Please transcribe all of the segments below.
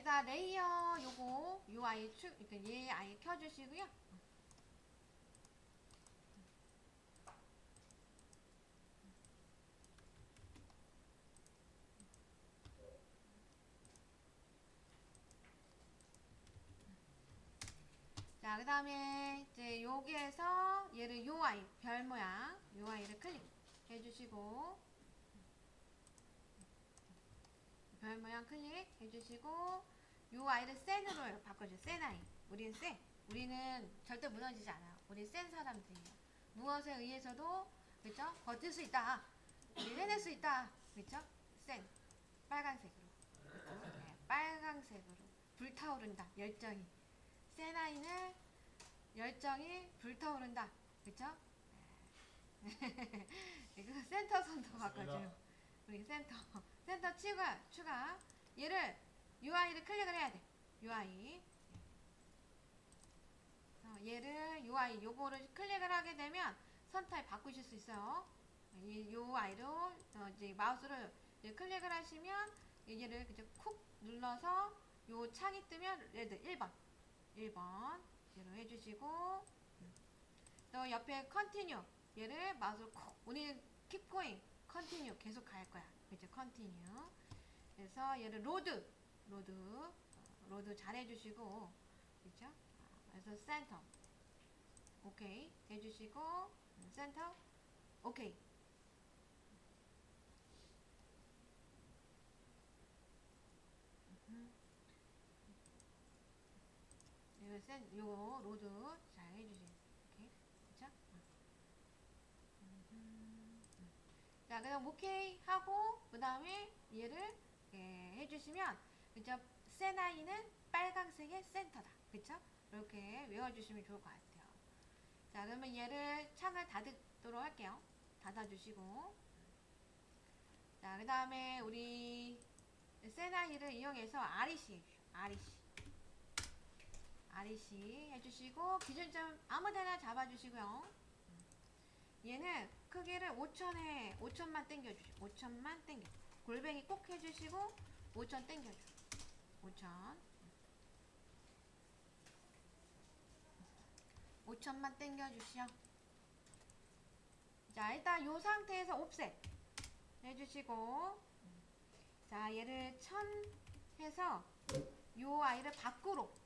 일단 레이어 요거 요 아이 얘 아이 켜주시고요. 자, 그 다음에 이제 여기에서 얘를 요 아이 별 모양 요 아이를 클릭해 주시고 별 모양 클릭해 주시고 요 아이를 센으로 바꿔줘요. 센 아이. 우리는 절대 무너지지 않아요. 우리 센 사람들이에요. 무엇에 의해서도 그렇죠? 버틸 수 있다. 우리 해낼 수 있다. 그렇죠? 센 빨간색으로. 네, 빨간색으로 불타오른다. 열정이. 센 아이는 열정이 불타오른다. 그쵸? 이거 센터 선도 바꿔줘요. 우리 센터 추가. 얘를 UI를 클릭을 해야 돼. UI. 얘를 UI 요거를 클릭을 하게 되면 선 타입 바꾸실 수 있어요. 이 UI로 이제 마우스를 이제 클릭을 하시면 얘를 그저 쿡 눌러서 요 창이 뜨면 레드 1번 얘로 해주시고 또 옆에 컨티뉴 얘를 마우스로 콕 우리는 keep going 컨티뉴 계속 갈 거야. 그죠? 컨티뉴. 그래서 얘를 로드 잘 해주시고 그죠? 그래서 센터 오케이 해주시고 센터 오케이. 요 로드 잘 해주세요. 오케이 그쵸? 자, 그럼 오케이 하고 그 다음에 얘를 해주시면 그죠? 센 아이는 빨강색의 센터다. 그쵸? 이렇게 외워주시면 좋을 것 같아요. 자, 그러면 얘를 창을 닫도록 할게요. 닫아주시고 자, 그 다음에 우리 센 아이를 이용해서 REC 해주시오. REC 해주시고 기준점 아무데나 잡아주시고요. 얘는 크기를 5천만 땡겨주죠. 5천만 땡겨. 골뱅이 꼭 해주시고 5천 땡겨줘. 5천. 5천만 땡겨주시오. 자, 일단 요 상태에서 옵셋 해주시고 자, 얘를 1000 해서 요 아이를 밖으로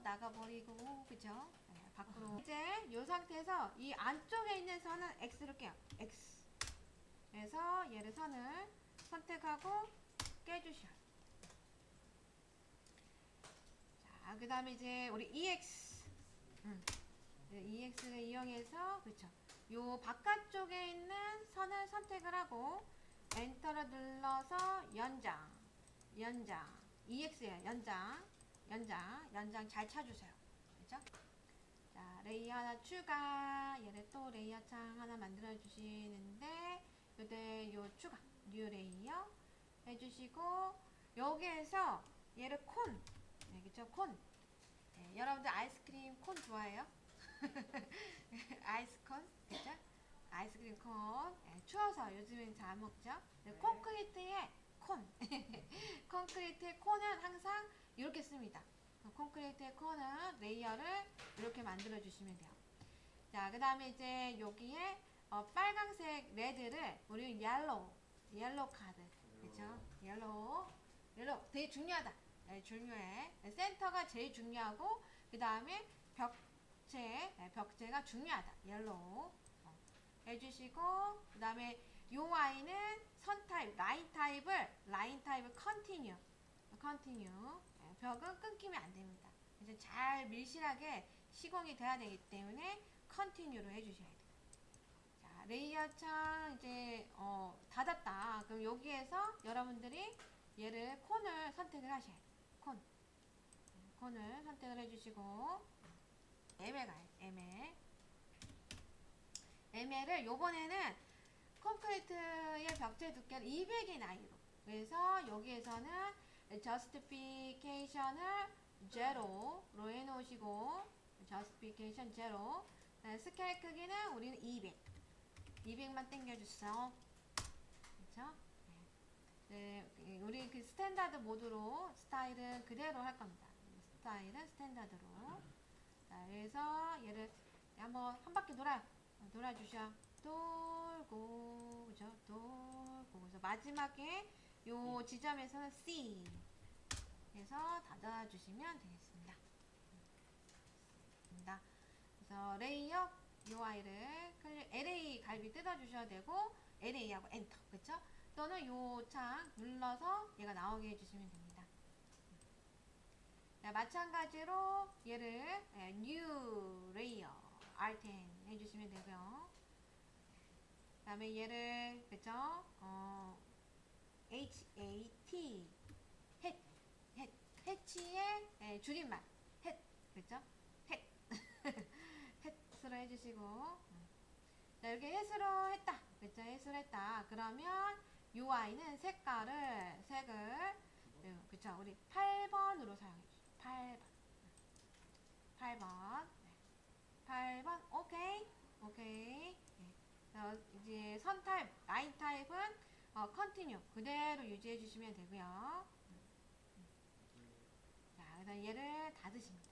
나가버리고 그죠? 네, 밖으로 이제 요 상태에서 이 안쪽에 있는 선은 X를 깨요. X 그래서 얘를 선을 선택하고 깨주셔요. 자, 그 다음에 이제 우리 EX EX를 이용해서 그쵸? 요 바깥쪽에 있는 선을 선택을 하고 엔터를 눌러서 연장 EX예요. 연장 잘 쳐주세요. 그죠? 자, 레이어 하나 추가. 얘를 또 레이어 창 하나 만들어 주시는데 요대 요 추가 뉴 레이어 해주시고 여기에서 얘를 콘. 네, 그쵸? 콘. 네, 여러분들 아이스크림 콘 좋아해요? 아이스콘? 그쵸? 아이스크림 콘. 네, 추워서 요즘엔 잘 먹죠? 네, 콘크리트에 콘. 콘크리트의 콘은 항상 이렇게 씁니다. 콘크리트의 콘은 레이어를 이렇게 만들어 주시면 돼요. 자, 그 다음에 이제 여기에 빨강색 레드를 우리 옐로우 카드. 그쵸? 옐로우 되게 중요하다. 네, 중요해. 네, 센터가 제일 중요하고 그 다음에 벽체가 중요하다. 옐로우 해주시고 그 다음에 요 아이는 선 타입, 라인 타입을 컨티뉴. 벽은 끊기면 안 됩니다. 이제 잘 밀실하게 시공이 돼야 되기 때문에 컨티뉴로 해주셔야 돼요. 자, 레이어 창 이제 닫았다. 그럼 여기에서 여러분들이 얘를 콘을 선택을 하셔야 돼요. 콘을 선택을 해주시고 M에 가요. M에를 요번에는 콘크리트의 벽체 두께를 200인 아이로 그래서 여기에서는 저스티피케이션을 제로로 해놓으시고 저스티피케이션 제로 스케일 크기는 우리는 200만 땡겨주세요. 그쵸? 네, 우리 그 스탠다드 모드로 스타일은 그대로 할 겁니다. 스타일은 스탠다드로. 자, 그래서 얘를 한번 한 바퀴 돌아요. 돌아주셔. 돌고, 그죠? 돌고. 그래서 마지막에 요 지점에서는 C. 해서 닫아주시면 되겠습니다. 그래서 레이어 UI를 LA 갈비 뜯어주셔야 되고 LA하고 엔터, 그쵸? 또는 요 창 눌러서 얘가 나오게 해주시면 됩니다. 자, 마찬가지로 얘를 New Layer R10 해주시면 되고요. 그 다음에 얘를 그쵸? HAT 해치의 줄임말 햇, 그쵸? 햇 햇으로 해주시고 자, 이렇게 햇으로 했다, 그쵸? 햇으로 했다. 그러면 UI는 색을 그쵸? 우리 8번으로 사용해주세요. 8번 8번 오케이. 이제 선 타입, 라인 타입은 컨티뉴 그대로 유지해 주시면 되고요. 자, 그다음 얘를 닫으십니다.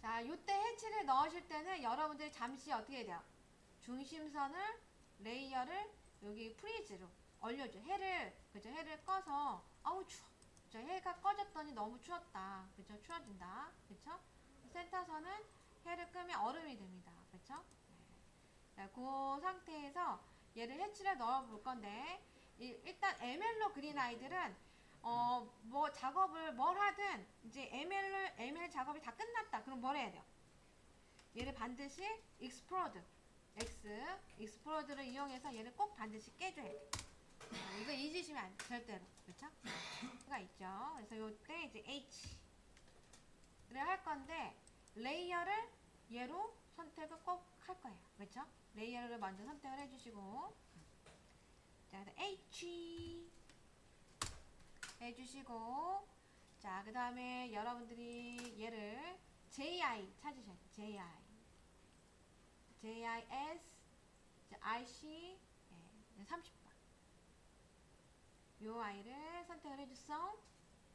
자, 요때 해치를 넣으실 때는 여러분들이 잠시 어떻게 돼요? 중심선을 레이어를 여기 프리즈로 얼려줘. 그죠? 해를 꺼서 아우 추워. 그죠? 해가 꺼졌더니 너무 추웠다. 그죠? 추워진다. 그죠? 센터선은 해를 끄면 얼음이 됩니다. 그쵸? 네. 자, 그 상태에서 얘를 해치를 넣어 볼 건데, 일단 ML로 그린 아이들은, 뭐 작업을 뭘 하든, 이제 ML 작업이 다 끝났다. 그럼 뭘 해야 돼요? 얘를 반드시 익스플로드를 이용해서 얘를 꼭 반드시 깨줘야 돼요. 이거 잊으시면 안 돼요. 절대로. 그쵸? 가 있죠. 그래서 요때 이제 H를 할 건데, 레이어를 얘로 선택을 꼭 할 거예요. 그렇죠? 레이어를 먼저 선택을 해주시고 자, H 해주시고 자, 그 다음에 여러분들이 얘를 JI 찾으셔야 돼요. JIS IC 30번 요 아이를 선택을 해줬어.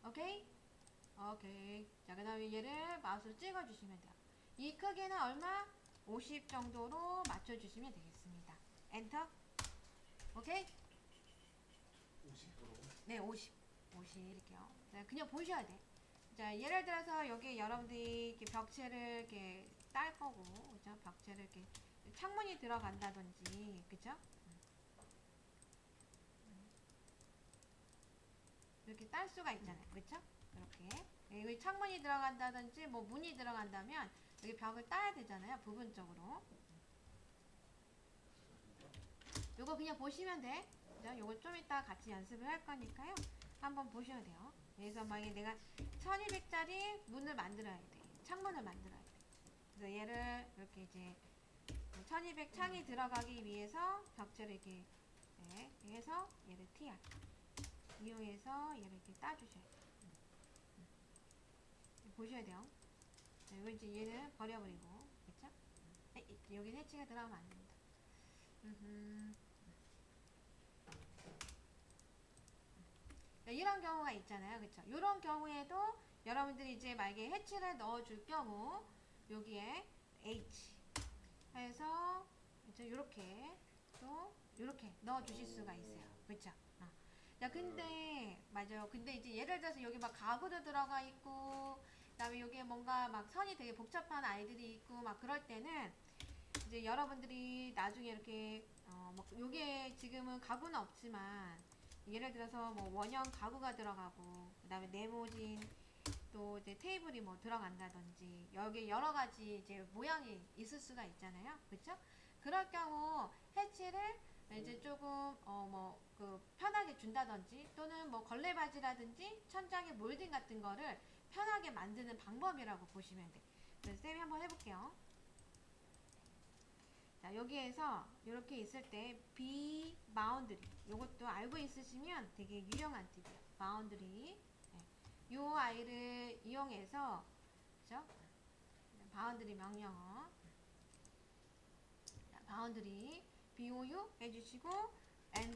오케이? 자, 그 다음에 얘를 마우스로 찍어주시면 돼요. 이 크기는 얼마? 50 정도로 맞춰주시면 되겠습니다. 엔터. 오케이? 50%. 네, 50 이렇게요. 자, 그냥 보셔야 돼. 자, 예를 들어서 여기 여러분들이 이렇게 벽체를 이렇게 딸 거고, 그죠? 벽체를 이렇게 창문이 들어간다든지, 그죠? 이렇게 딸 수가 있잖아요. 그렇죠? 이렇게 여기 창문이 들어간다든지 뭐 문이 들어간다면 여기 벽을 따야 되잖아요. 부분적으로. 요거 그냥 보시면 돼. 그죠? 요거 좀 이따 같이 연습을 할 거니까요. 한번 보셔야 돼요. 그래서 만약에 내가 1200짜리 문을 만들어야 돼. 창문을 만들어야 돼. 그래서 얘를 이렇게 이제 1200 창이 들어가기 위해서 벽체를 이렇게 해서 얘를 TR 이용해서 얘를 이렇게 따주셔야 돼요. 보셔야 돼요. 자, 이거 이제 얘를 버려버리고, 그쵸? 여기 해치가 들어가면 안 됩니다. 자, 이런 경우가 있잖아요. 그쵸? 이런 경우에도 여러분들이 이제 만약에 해치를 넣어줄 경우, 여기에 H 해서, 그쵸? 요렇게, 또, 요렇게 넣어주실 수가 있어요. 그쵸? 자, 근데, 맞아요. 근데 이제 예를 들어서 여기 막 가구도 들어가 있고, 그 다음에 여기에 뭔가 막 선이 되게 복잡한 아이들이 있고, 막 그럴 때는, 이제 여러분들이 나중에 이렇게, 뭐, 요게 지금은 가구는 없지만, 예를 들어서 뭐 원형 가구가 들어가고, 그 다음에 네모진, 또 이제 테이블이 뭐 들어간다든지, 여기 여러 가지 이제 모양이 있을 수가 있잖아요. 그쵸? 그럴 경우, 해치를 이제 조금 편하게 준다든지 또는 뭐 걸레바지라든지 천장에 몰딩 같은 거를 편하게 만드는 방법이라고 보시면 돼. 그래서 쌤이 한번 해볼게요. 자, 여기에서 이렇게 있을 때 B 바운드리 이것도 알고 있으시면 되게 유용한 팁이에요. 바운드리 이 아이를 이용해서 그죠? 바운드리 명령어 바운드리 비오유 해주시고 and